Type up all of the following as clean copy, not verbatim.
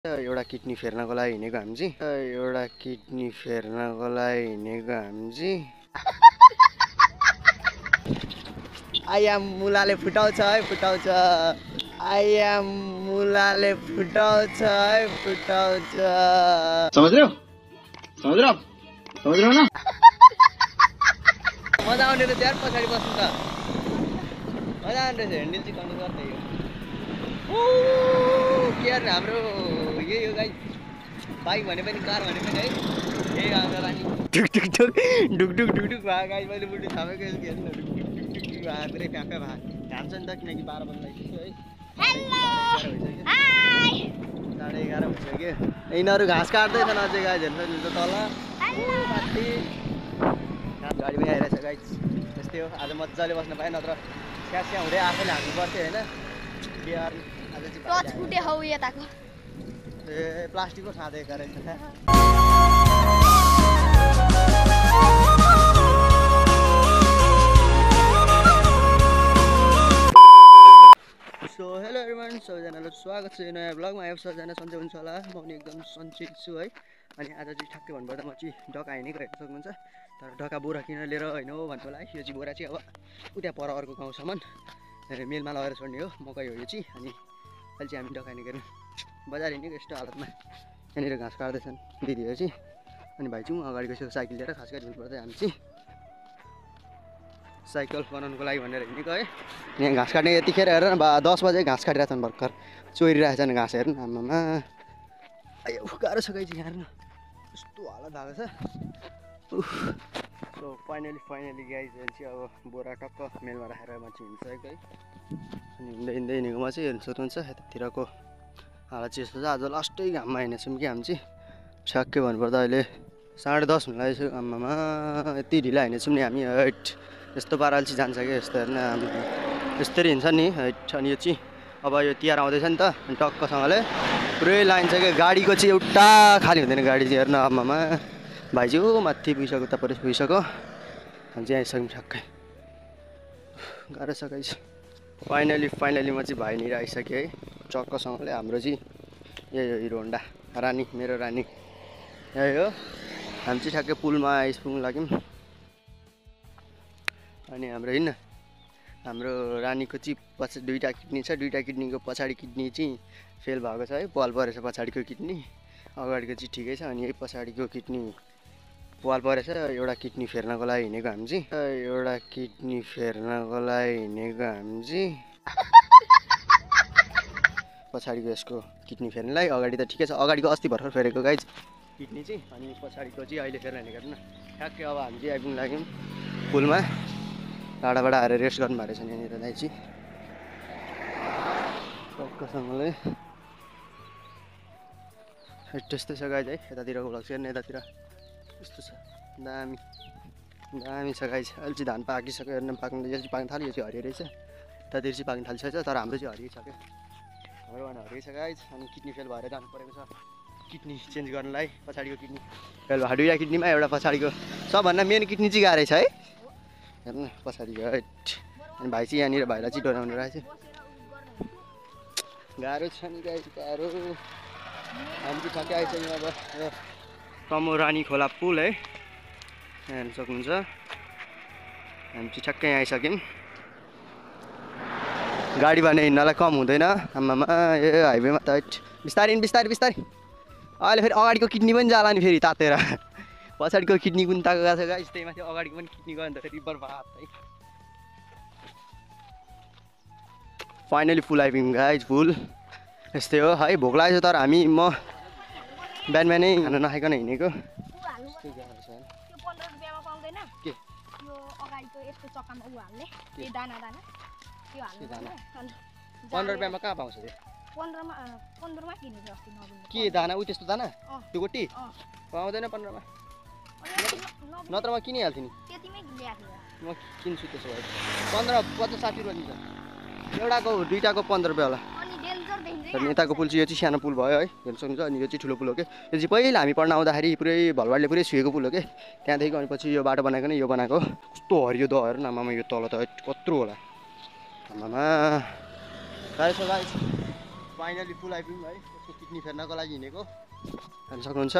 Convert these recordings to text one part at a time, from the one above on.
एउटा किडनी फेर्नको लागि हिँडेको हामी चाहिँ एउटा किडनी फेर्नको लागि हिँडेको हामी चाहिँ आयाम मुलाले फुटाउँछ है फुटाउँछ आयाम मुलाले फुटाउँछ है फुटाउँछ समझ रहे हो ना मजा आउने रहेछ यार पछाडि बस्नु त मजा आउने रहेछ ह्यान्डल चाहिँ कन्ट्रोल गर्दै हो के यार हाम्रो यही हो गाइस बाइक भने पनि कार भने पनि है यही हाम्रो रानी ढुक ढुक ढुक ढुक ढुक ढुक ढुक भयो गाइस मैले बुढी थापेको यसो हेर्नु ढुक ढुक ढुक ढुक भयो पुरै प्याक्कै भयो घाम्छ नि त किनकि 12 बज्न लागिसक्यो है हेलो हाय 11:30 भइसक्यो यिनीहरू घाँस काट्दैछन् अझै गाइस हेर्नु त तल माथि गाडी पनि आइरहेछ गाइस त्यस्तै हो आज मजाले बस्न पाएँ नत्र स्यास्या हुँदै आफैले हाल्नु पर्थ्यो होइन बिहार आज चाहिँ टच फुटे हौ यताको ए प्लास्टिकको खाँदै गरेछ सो हेलो एभ्रिवान सबैजनालाई स्वागत छ यो नयाँ ब्लगमा आयो सबैजना सन्चै हुन्छ होला म पनि एकदम सन्चै छु है अनि आज चाहिँ ठ्याक्कै भन्नुपर्दा म चाहिँ ढका हिँडेको हेर्न सक्नुहुन्छ तर ढका बोरा किन लिएर होइन हो भन्नु होला है यो चाहिँ बोरा चाहिँ अब उता पर अर्को गाउँसम्म मेलमा लगेर छोड्ने हो मकै हो यो चाहिँ अनि अहिले चाहिँ हामी ढका हिँडेको हेर्नु बजार हिँडेको यस्तो हालतमा यहाँनिर घाँस काट्दैछन् दिदीहरू चाहिँ अनि भाइ चाहिँ अगाडि गइसक्यो साइकल लिएर खास गरी भन्नुपर्दा हामी चाहिँ साइकल बनाउनुको लागि भनेर हिँडेको है यहाँ घाँस काट्ने यतिखेर हेर न 10 बजे घाँस काटिरहेछन् भर्खर चोरिरहेछन् घाँस हेर्नु आमामा आयो गाह्रो छ गाई चाहिँ हेर्नु यस्तो हालत भएको छ सो फाइनली गाई चाहिँ अब बोरा टक्क मेलमा राखेर मान्छे हिँड्छ है अनि हिँड्दै हिँडेकोमा चाहिँ हेर्नु सक्नुहुन्छ यतातिरको हालत चाहिँ यस्तो छ आज लास्टै घाममा हिँडेछौँ कि हामी चाहिँ ठ्याक्कै भन्नुपर्दा अहिले 10:30 हुन लागेको आमामा यति ढिला हिँडेछौँ नि हामी हैट यस्तो पाराले चाहिँ जान्छ क्या यस्तो हेर्न यस्तरी हिँड्छ नि हैट अनि यो चाहिँ अब यो तिहार आउँदैछ नि त अनि टक्कसँगले पुरै लाइन छ क्या गाडीको चाहिँ एउटा खाली हुँदैन गाडी चाहिँ हेर्न आमामा भाइ चाहिँ माथि पुगिसक्यो उता पऱ्यो पुगिसक्यो हामी चाहिँ आइसक्यौँ ठ्याक्कै गाह्रो छ गाइस फाइनली म चाहिँ भाइ निर आइसकेँ है चक्कसँगले हाम्रो चाहिँ यही हो हिरो होन्डा रानी मेरो रानी यही हो हामी चाहिँ ठ्याक्कै पुलमा आइपुग्नु लाग्यौँ अनि हाम्रो होइन हाम्रो रानीको चाहिँ दुईवटा किडनी छ दुईवटा किडनीको पछाडि किडनी चाहिँ फेल भएको छ है पाल परेछ पछाडिको किडनी अगाडिको चाहिँ ठिकै छ अनि यही पछाडिको किडनी पाल परेछ एउटा किडनी फेर्नको लागि हिँडेको हामी चाहिँ एउटा किडनी फेर्नको लागि हिँडेको हामी चाहिँ पछाडिको यसको किडनी फेर्नलाई अगाडि त ठिकै छ अगाडिको अस्ति भर्खर फेरेको गाइज किडनी चाहिँ अनि पछाडिको चाहिँ अहिले फेर्न हिँडेको न ठ्याक्कै अब हामी चाहिँ आइपुग्नु लाग्यौँ पुलमा टाढाबाट आएर रेस्ट गर्नु भएको रहेछ यहाँनिर दाइ चाहिँ टक्कसँगले त्यस्तै छ गाइज है यतातिरको भ्लग चाहिँ यतातिर यस्तो छ दामी छ गाइज अहिले चाहिँ धान पाकिसक्यो हेर्नु पाक्नु यो चाहिँ पाक्नु थाल्यो यो चाहिँ हरियो रहेछ यतातिर चाहिँ पाक्नु थालिसकेछ तर हाम्रो चाहिँ हरियो छ क्या हाम्रो भने हरियो छ गाइज अनि किडनी फेल भएर जानु परेको छ किडनी चेन्ज गर्नलाई पछाडिको किडनी फेल भएको दुईवटा किडनीमा एउटा पछाडिको सबभन्दा मेन किडनी चाहिँ गाह्रै छ है हेर्नु पछाडिको अनि भाइ चाहिँ यहाँनिर भाइलाई चाहिँ डराउनु रहेछ गाह्रो छ नि गाई गाह्रो हामी चाहिँ ठ्याक्कै आइसक्यौँ अब यो तमो रानी खोला पुल है हेर्नु सक्नुहुन्छ हामी चाहिँ ठ्याक्कै आइसक्यौँ गाडी भने हिँड्नलाई कम हुँदैन आमामा ए हाइवेमा त बिस्तारै अहिले फेरि अगाडिको किडनी पनि जाला नि फेरि तातेर पछाडिको किडनी कुन ताको गएको छ गाइस त्यही माथि अगाडिको पनि किडनी गयो भने त फेरि बर्बाद है फाइनली फुल आइपुग्यौँ गाइस फुल यस्तै हो है भोक लागेको छ तर हामी म बिहानै खाना नखाइकन हिँडेको के 15 रुपियाँमा कहाँ पाउँछ त्यो 15मा किनेको अस्ति नबिन के दाना उ त्यस्तो दाना त्यो गोटी पाउँदैन 15मा नत्र म किनिहाल्थेँ नि त्यतिमै ल्याएको म किन्छु त्यसो भए 50-60 रुपियाँ दिन्छ एउटाको दुईटाको 15 रुपियाँ होला अनि डेन्जर देखिन्छ अनि यताको पुल चाहिँ यो चाहिँ सानो पुल भयो है हेर्न सक्नुहुन्छ अनि यो चाहिँ ठुलो पुल हो के यो चाहिँ पहिला हामी पढ्न आउँदाखेरि पुरै भलवाडले पुरै सुएको पुल हो के त्यहाँदेखि अनि पछि यो बाटो बनाएको यो बनाएको कस्तो हरियो द हेर्नु आमामा यो तल त कत्रो होला आमामा गाइस फाइनली पुल आइपुग्यौँ है किडनी फेर्नको लागि हिँडेको हेर्न सक्नुहुन्छ।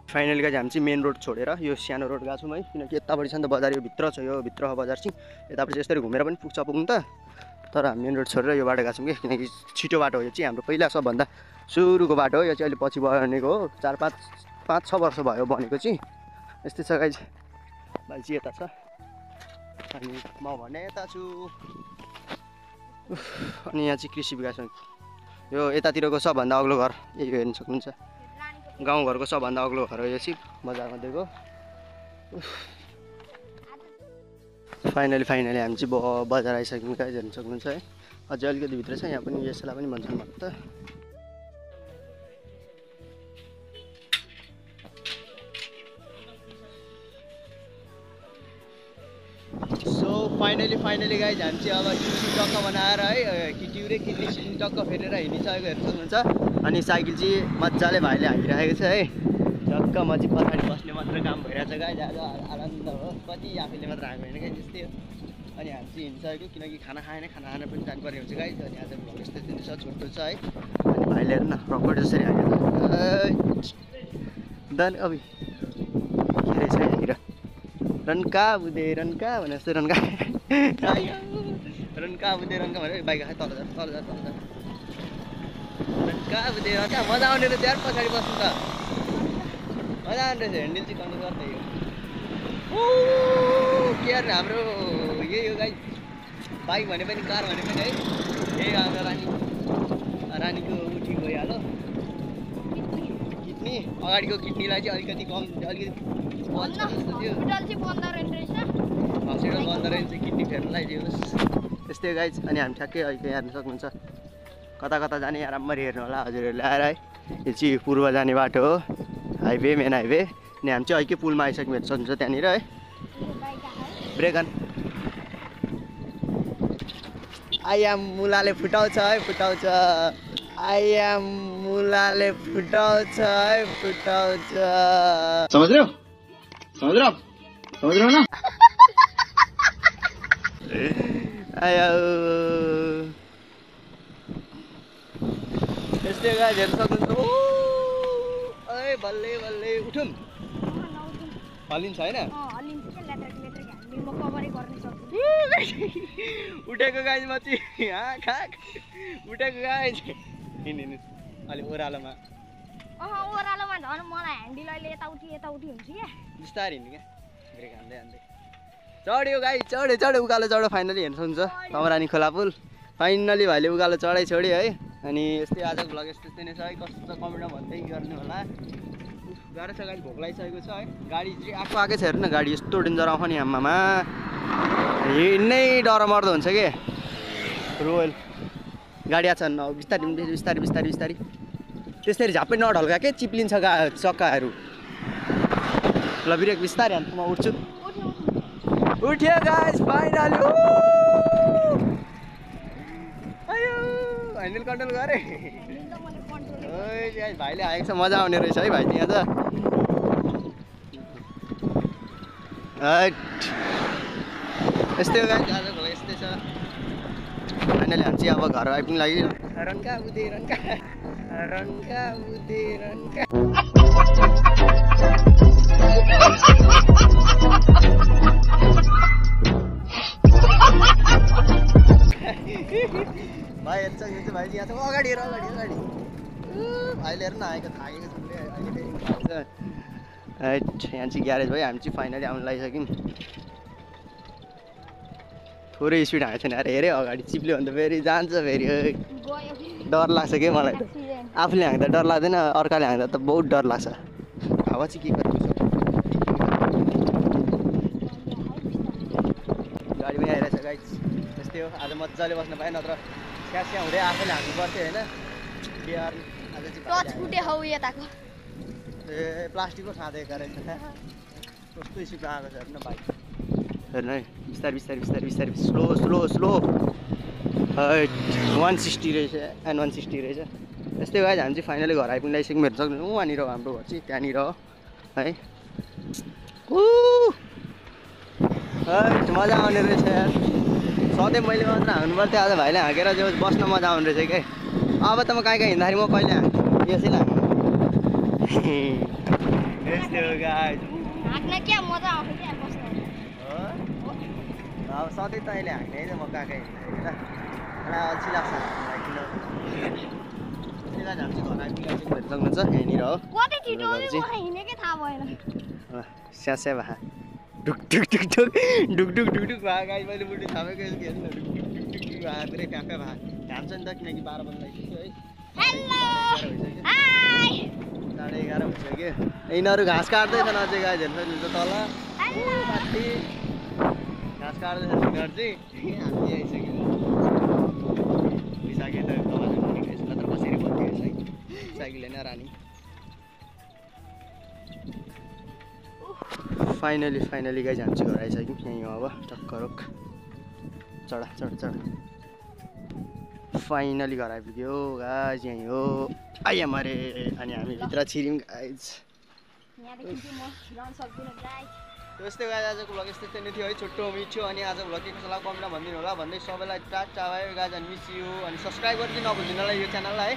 फाइनली गाइज हामी चाहिँ मेन रोड छोडेर यो सानो रोड गएको छौँ है, किनकि यतापट्टि छ नि त बजार, यो भित्र छ, यो भित्र हो बजार चाहिँ। यतापट्टि यसरी घुमेर पनि पुग्नु त, तर हामी मेन रोड छोडेर यो बाटो गएको छौँ कि, किनकि छिटो बाटो हो यो चाहिँ, हाम्रो पहिला सबभन्दा सुरुको बाटो हो यो चाहिँ। अहिले पछि बनेको हो, 4-5-6 वर्ष भयो बनेको चाहिँ। यस्तै छ गाइज। भाइ चाहिँ यता छ अनि म भने यता छु। अनि यहाँ चाहिँ कृषि विकास यो यतातिरको सबभन्दा अग्लो घर यही हेर्न सक्नुहुन्छ। गाउँघरको सबभन्दा अग्लो घर हो यो चाहिँ, बजारमा दिएको। फाइनली हामी चाहिँ बजार आइसक्यौँ गाइज, हेर्न सक्नुहुन्छ है। अझै अलिकति भित्र छ, यहाँ पनि यसलाई पनि भन्छन् भन्छ। सो फाइनली गाइज हामी चाहिँ अब किडनी टक्क बनाएर है, किडनी सिडनी टक्क फेरेर हिँडिसकेको हेर्न सक्नुहुन्छ। अनि साइकल चाहिँ मजाले भाइले हालिरहेको छ है, टक्क म चाहिँ पछाडि बस्ने मात्र काम भइरहेछ गाइज। आज आनन्द हो, कति आफैले मात्र आएको होइन गाइज, त्यस्तै हो। अनि हामी चाहिँ हिँडिसकेको, किनकि खाना खाएन, खाना खान पनि जानुपर्ने हुन्छ गाइज। अनि आज भ्लग यस्तै छ, छोटो छ है। अनि भाइले हेर्नु न रकट जसरी हालेको दन अभि के रहेछ यहाँनिर, रन्का बुदे रन्का भने जस्तै रन्का रन्का बुदे रन्का भने बाइक खाए तल जा रन्का बुदे रन्का। मजा आउने रहेछ यार पछाडि बस्नु त, मजा आउने रहेछ। ह्यान्डल चाहिँ कन्ट्रोल गर्दै हो के यार, हाम्रो यही हो गाइज। बाइक भने पनि कार भने पनि है, यही हाम्रो रानीको ठिक भइहाल्यो। किडनी अगाडिको किडनीलाई चाहिँ अलिकति हस्पिटल बन्द रहेछ, किडनी फेर्नलाई दियोस्। त्यस्तै गाइज। अनि हामी ठ्याक्कै अहिले हेर्न सक्नुहुन्छ, कता जाने राम्ररी हेर्नु होला हजुरहरूले आएर है। यो चाहिँ पूर्व जाने बाटो हो, हाइवे, मेन हाइवे। अनि हामी चाहिँ अहिले पुलमा आइसक्यौँ हेर्न सक्नुहुन्छ त्यहाँनिर है। ब्रेकन आइएम मुलाले फुटाउँछ है, फुटाउँछ। आइएम मुलाले फुटाउँछ है, फुटाउँछ। समझ रहे हो ना? आयो यस्तै गाइज हेर्न सक्नुहुन्छ। ओए बल्ले बल्ले उठौँ, हलिन्छ होइन? उठेको गाइज म चाहिँ उठेको गाइज। हिँड्नु अलि ओह्रालोमा झन् मलाई ह्यान्डल अहिले यताउति हुन्छ क्या, बिस्तारै हिँड्नु क्या, ब्रेक हान्दै चढ्यो गाइज, चढ्यो उकालो चढ्यो। फाइनली हेर्न सक्नुहुन्छ कमरानी खोला पुल, फाइनली भाइले उकालो छोड्यो है। अनि यस्तै आजको भ्लग यस्तै नै छ है, कस्तो छ कमेन्टमा भन्दै गर्नु होला। गाह्रो छ गाडी, भोक लागिसकेको छ है। गाडी चाहिँ आएकै छ, हेर्नु न गाडी यस्तो डेन्जर आउँछ नि आम्मामा, हिँड्नै डर मर्दो हुन्छ के। रोयल गाडी आएको छ बिस्तारै त्यसरी झापै नढल्का के, चिप्लिन्छ चक्काहरू। ल ब्रेक बिस्तारै हान्छु, म उठ्छु। उठ्यो गाइस फाइनली। आयो ह्यान्डल कन्ट्रोल गरे। ओइ गाइस भाइले आएको छ, मजा आउने रहेछ है भाइ यहाँ त। यस्तै हो गाइस, आजको भ्लग यस्तै छ। फाइनली हामी चाहिँ अब घर आइपुग्नु लागि रन्का बुदे रन्का भाइ हेर्छ यो चाहिँ भाइ यहाँ छ अगाडि भाइले हेर्न आएको थाकेको छ। यहाँ चाहिँ ग्यारेज भयो, हामी चाहिँ फाइनली आउनु लागिसक्यौँ। थोरै स्पिड हालेको छैन, हेरे अगाडि चिप्ल्यो भने त फेरि जान्छ, फेरि डर लाग्छ कि मलाई त। आफूले हाँक्दा डर लाग्दैन, अर्काले हाँक्दा त बहुत डर लाग्छ। हावा चाहिँ के गर्नु छ, गाडी पनि आइरहेछ गाइस। त्यस्तै हो, आज मजाले बस्न पाएँ, नत्र स्यास्या हुँदै आफैले हाँक्नु पर्थ्यो होइन। बिहार आज चाहिँ ए प्लास्टिकको खाँदै गरेछ, कस्तो स्पिड आएको छ हेर्नु बाइक। हेर्नु है बिस्तारै स्लो 160 रहेछ एन्ड 160 रहेछ। त्यस्तै गाइज हामी चाहिँ फाइनली घर आइपुग्नु लागिसक्यौँ। हेर्न सक्नुहुन्छ वहाँनिर हाम्रो घर चाहिँ त्यहाँनिर हो है। मजा आउने रहेछ यार, सधैँ मैले मात्र हाँक्नु पर्थ्यो, आज भाइले हाँकेर जो बस्न मजा आउने रहेछ क्या। अब त म कहीँ हिँड्दाखेरि म कहिले यसै लाग्नु यस्तो गाइज हाँक्न क्या मजा आउँछ क्या बस्नु अब सधैँ त अहिले हाँक्ने है म कहाँ कहाँ हिँड्दाखेरि ल मलाई अल्छी लाग्छ त्यही हामी चाहिँ घर आइपुगेर चाहिँ भेट सक्नुहुन्छ यहीँनिर हो कति छिटो हिँडेकै थाहा भएन स्यास्या भए ढुक ढुक ढुक ढुक ढुक ढुक ढुक ढुक भए गाई मैले बुढी थापेको हेर्नु ढुक ढुक ढुक ढुक ढुक भए पुरै फ्याफा भए घाम छ नि त किनकि 12 बजी लागिसक्यो है साढे 11 भइसक्यो यिनीहरू घाँस काट्दैछन् अझै गाई हेर्नु त तल माथि घाँस काट्दैछन् यिनीहरू चाहिँ हामी आइसक्यो बिसाके त नत्र कसरी बन्थ्यो है साइकल होइन रानी फाइनली गाइज हामी चाहिँ घर आइसक्यौँ यहीँ हो अब टक्क रोक चढा फाइनली घर आइपुग्यो गाइज यहीँ हो आइएम अरे अनि हामी भित्र छिर्यौँ गाइज त्यस्तै गाइज आजको भ्लग यस्तै नै थियो है छोटो मिठो अनि आज भ्लग के कस्तो लाग्यो कमेन्टमा भनिदिनु होला भन्दै सबैलाई टाटा भयो गाइज अनि मिस यु अनि सब्सक्राइब गरिदिनु नभुल्दिनु होला यो च्यानललाई है